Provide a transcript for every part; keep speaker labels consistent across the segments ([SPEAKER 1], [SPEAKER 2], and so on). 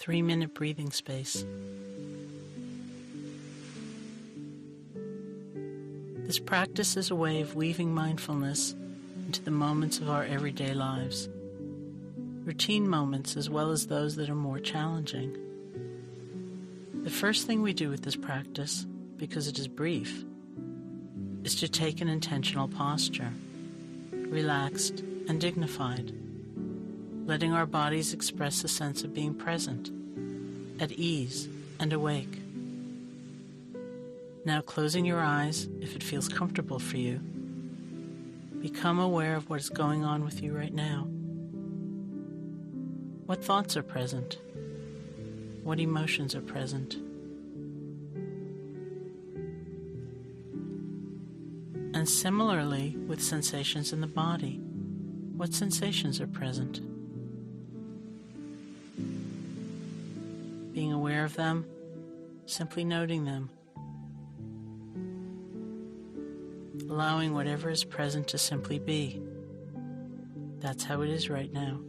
[SPEAKER 1] 3-minute breathing space. This practice is a way of weaving mindfulness into the moments of our everyday lives, routine moments as well as those that are more challenging. The first thing we do with this practice, because it is brief, is to take an intentional posture, relaxed and dignified, letting our bodies express a sense of being present, at ease and awake. Now closing your eyes if it feels comfortable for you, become aware of what is going on with you right now. What thoughts are present? What emotions are present? And similarly with sensations in the body, what sensations are present? Being aware of them, simply noting them, allowing whatever is present to simply be. That's how it is right now.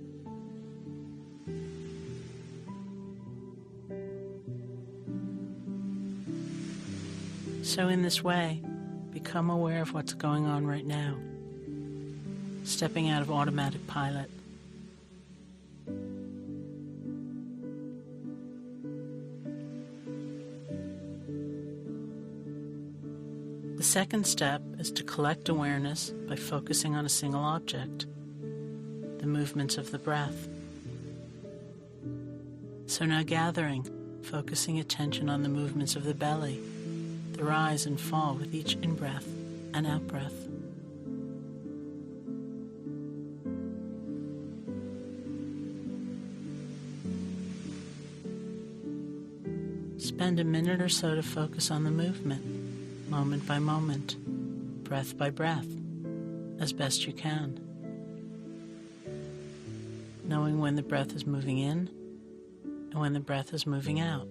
[SPEAKER 1] So in this way, become aware of what's going on right now, stepping out of automatic pilot. The second step is to collect awareness by focusing on a single object, the movements of the breath. So now gathering, focusing attention on the movements of the belly, the rise and fall with each in-breath and out-breath. Spend a minute or so to focus on the movement, moment by moment, breath by breath, as best you can. Knowing when the breath is moving in and when the breath is moving out.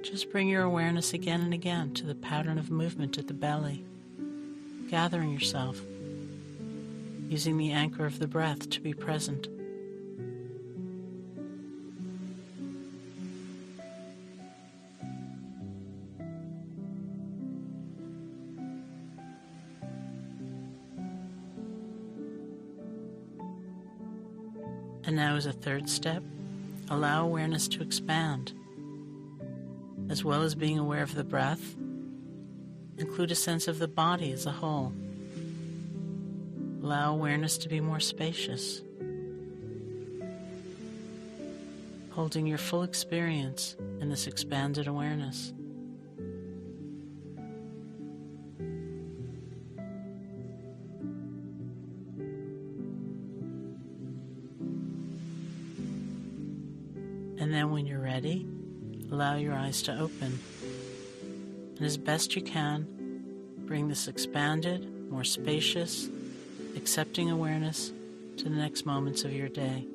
[SPEAKER 1] Just bring your awareness again and again to the pattern of movement at the belly, gathering yourself, using the anchor of the breath to be present. And now as a third step, allow awareness to expand. As well as being aware of the breath, include a sense of the body as a whole. Allow awareness to be more spacious, holding your full experience in this expanded awareness. And then when you're ready, allow your eyes to open, and as best you can, bring this expanded, more spacious, accepting awareness to the next moments of your day.